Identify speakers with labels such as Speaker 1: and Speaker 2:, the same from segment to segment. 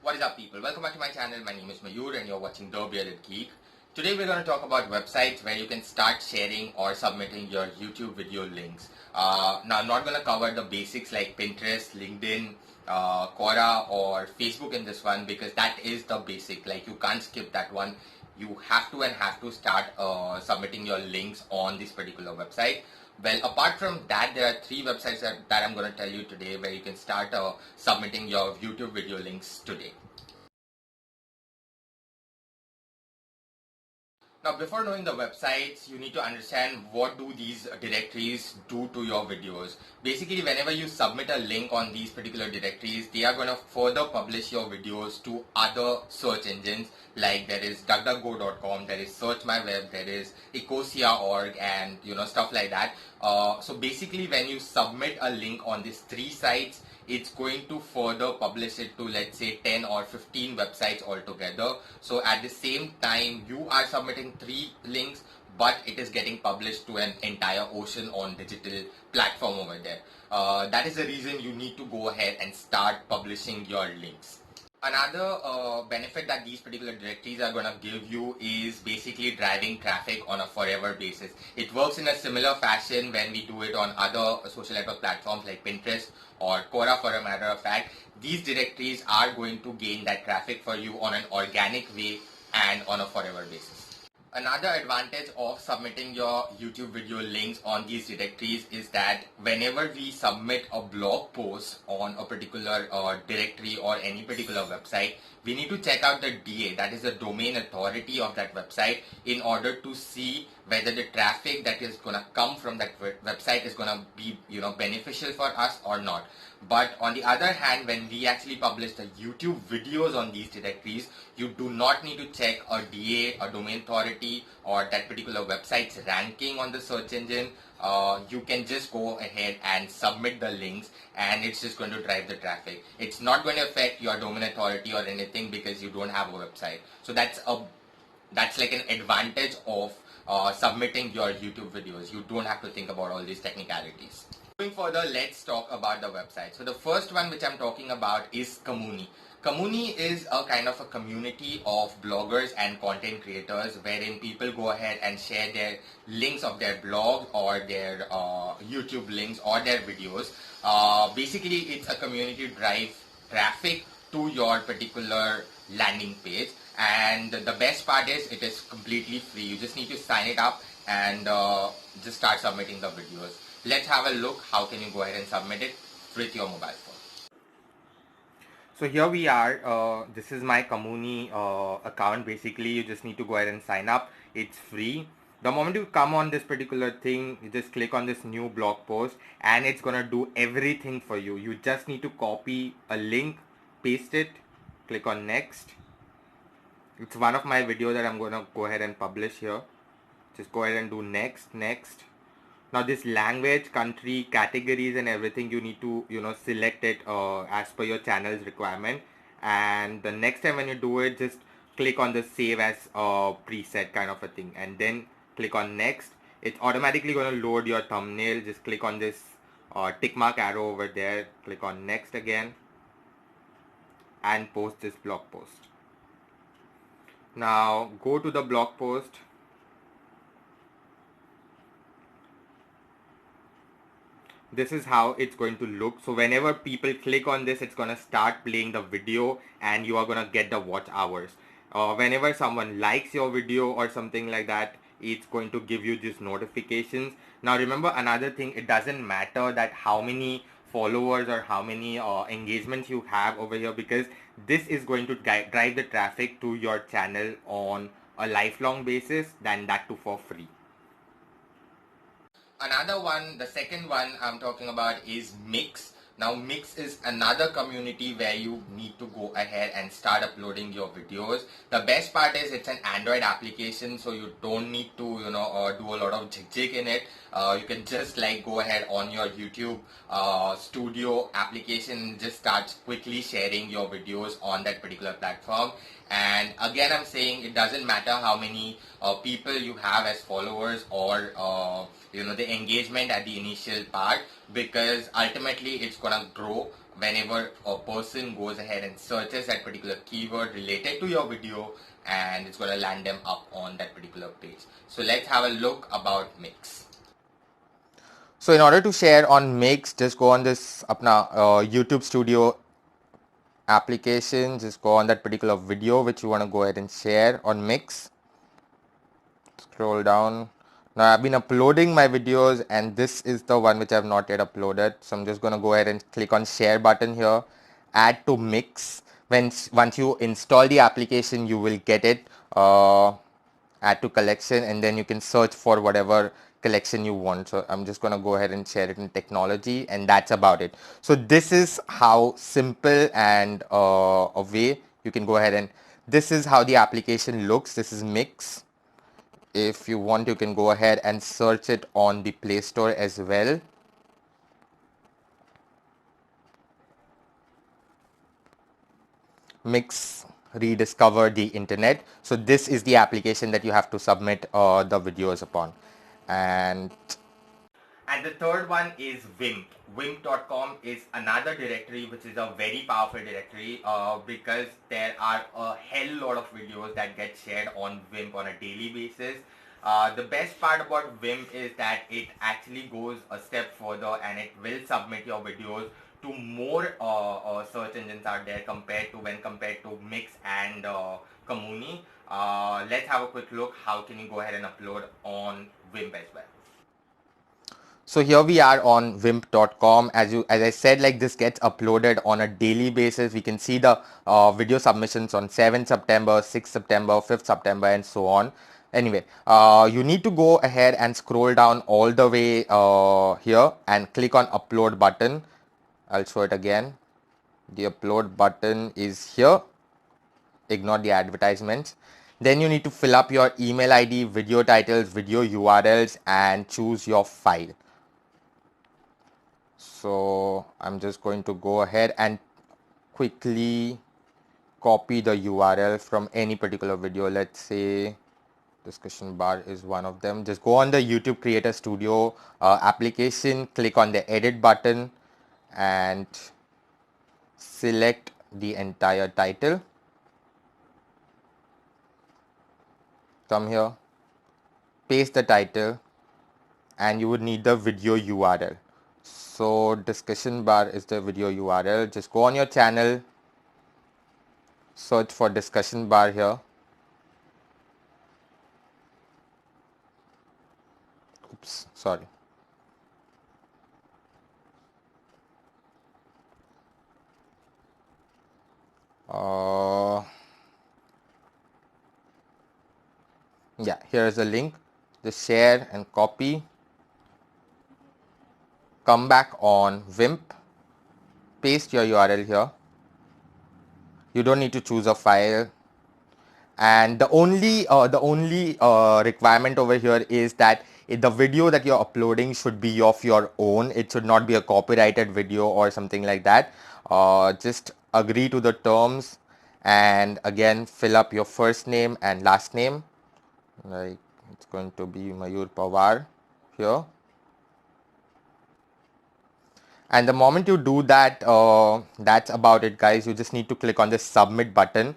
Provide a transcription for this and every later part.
Speaker 1: What is up, people? Welcome back to my channel. My name is Mayur and you're watching The Bearded Geek. Today we're going to talk about websites where you can start sharing or submitting your YouTube video links. Now I'm not going to cover the basics like Pinterest, LinkedIn, Quora or Facebook in this one because that is the basic. Like you can't skip that one. You have to start submitting your links on this particular website. Well, apart from that, there are three websites that I'm going to tell you today where you can start submitting your YouTube video links today. Now, before knowing the websites, you need to understand what do these directories do to your videos. Basically, whenever you submit a link on these particular directories, they are going to further publish your videos to other search engines like there is DuckDuckGo.com, there is Search My Web, there is Ecosia.org and stuff like that. So basically, when you submit a link on these three sites, it's going to further publish it to, let's say, 10 or 15 websites altogether. So at the same time, you are submitting three links, but it is getting published to an entire ocean on digital platform over there. That is the reason you need to go ahead and start publishing your links. Another benefit that these particular directories are going to give you is basically driving traffic on a forever basis. It works in a similar fashion when we do it on other social network platforms like Pinterest or Quora, for a matter of fact. These directories are going to gain that traffic for you on an organic way and on a forever basis. Another advantage of submitting your YouTube video links on these directories is that whenever we submit a blog post on a particular directory or any particular website, we need to check out the DA, that is the domain authority of that website, in order to see whether the traffic that is going to come from that website is going to be beneficial for us or not. But on the other hand, when we actually publish the YouTube videos on these directories, you do not need to check a DA, a domain authority, or that particular website's ranking on the search engine. You can just go ahead and submit the links and it's just going to drive the traffic. It's not going to affect your domain authority or anything because you don't have a website. So that's like an advantage of submitting your YouTube videos. You don't have to think about all these technicalities. Moving further, let's talk about the website. So the first one which I'm talking about is Kamuni. Kamuni is a kind of a community of bloggers and content creators wherein people go ahead and share their links of their blog or their YouTube links or their videos. Basically, it's a community to drive traffic to your particular landing page. And the best part is it is completely free. You just need to sign it up and just start submitting the videos. Let's have a look how can you go ahead and submit it with your mobile phone. So here we are. This is my Kamuni account. Basically, you just need to go ahead and sign up. It's free. The moment you come on this particular thing, you just click on this new blog post and it's gonna do everything for you. You just need to copy a link, paste it, click on next. It's one of my videos that I'm gonna go ahead and publish here. Just go ahead and do next. Now this language, country, categories and everything, you need to select it as per your channel's requirement. And the next time when you do it, just click on the save as preset kind of a thing and then click on next. It's automatically going to load your thumbnail. Just click on this tick mark arrow over there, click on next again and post this blog post. Now go to the blog post. This is how it's going to look. So whenever people click on this, it's going to start playing the video and you are going to get the watch hours. Whenever someone likes your video or something like that, it's going to give you these notifications. Now remember another thing, it doesn't matter that how many followers or how many engagements you have over here, because this is going to drive the traffic to your channel on a lifelong basis, than that too for free. Another one, the second one I'm talking about is Mix. Now Mix is another community where you need to go ahead and start uploading your videos. The best part is it's an Android application, so you don't need to do a lot of jig in it. You can just like go ahead on your YouTube studio application, just start quickly sharing your videos on that particular platform. And again, I'm saying it doesn't matter how many people you have as followers or the engagement at the initial part, because ultimately it's gonna grow whenever a person goes ahead and searches that particular keyword related to your video, and it's going to land them up on that particular page. So let's have a look about Mix. So in order to share on Mix, just go on this apna YouTube Studio application, just go on that particular video which you want to go ahead and share on Mix. Scroll down. Now I've been uploading my videos and this is the one which I have not yet uploaded. So I'm just going to go ahead and click on share button here, add to Mix. Once you install the application, you will get it, add to collection, and then you can search for whatever collection you want. So I'm just going to go ahead and share it in technology, and that's about it. So this is how simple and a way you can go ahead, and this is how the application looks. This is Mix. If you want, you can go ahead and search it on the Play Store as well. Mix rediscover the internet. So this is the application that you have to submit the videos upon. And the third one is Wimp. Wimp.com is another directory which is a very powerful directory because there are a hell lot of videos that get shared on Wimp on a daily basis. The best part about Wimp is that it actually goes a step further and it will submit your videos to more search engines out there compared to Mix and Kamuni. Let's have a quick look. How can you go ahead and upload on Wimp as well? So here we are on wimp.com. As I said, like this gets uploaded on a daily basis. We can see the video submissions on 7th September, 6th September, 5th September, and so on. Anyway, you need to go ahead and scroll down all the way here and click on upload button. I'll show it again. The upload button is here. Ignore the advertisements. Then you need to fill up your email ID, video titles, video URLs, and choose your file. So I'm just going to go ahead and quickly copy the URL from any particular video. Let's say discussion bar is one of them. Just go on the YouTube Creator Studio application, click on the edit button and select the entire title. Come here, paste the title, and you would need the video URL. So discussion bar is the video URL. Just go on your channel, search for discussion bar here. Oops, sorry. Yeah, here is the link. Just share and copy. Come back on Wimp, paste your URL here. You don't need to choose a file, and the only requirement over here is that the video that you're uploading should be of your own. It should not be a copyrighted video or something like that. Just agree to the terms, and again fill up your first name and last name. Like it's going to be Mayur Pawar here. And the moment you do that, that's about it, guys. You just need to click on the submit button,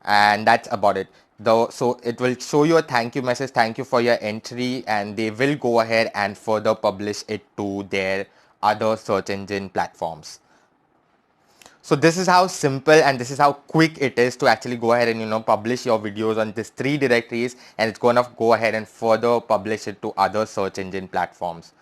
Speaker 1: and that's about it. So it will show you a thank you message, thank you for your entry, and they will go ahead and further publish it to their other search engine platforms. So this is how simple and this is how quick it is to actually go ahead and publish your videos on these 3 directories, and it's going to go ahead and further publish it to other search engine platforms.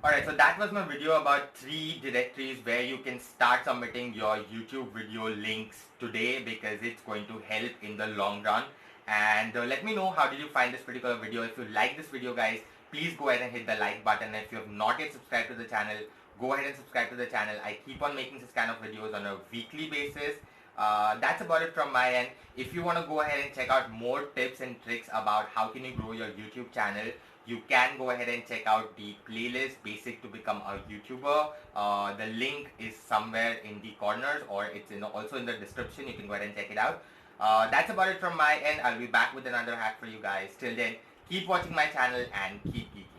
Speaker 1: Alright, so that was my video about 3 directories where you can start submitting your YouTube video links today, because it's going to help in the long run. And let me know how did you find this particular video. If you like this video, guys, please go ahead and hit the like button. If you have not yet subscribed to the channel, go ahead and subscribe to the channel. I keep on making this kind of videos on a weekly basis. That's about it from my end. If you want to go ahead and check out more tips and tricks about how can you grow your YouTube channel, you can go ahead and check out the playlist Basic to Become a YouTuber. The link is somewhere in the corners, or it's also in the description. You can go ahead and check it out. That's about it from my end. I'll be back with another hack for you guys. Till then, keep watching my channel and keep geeking.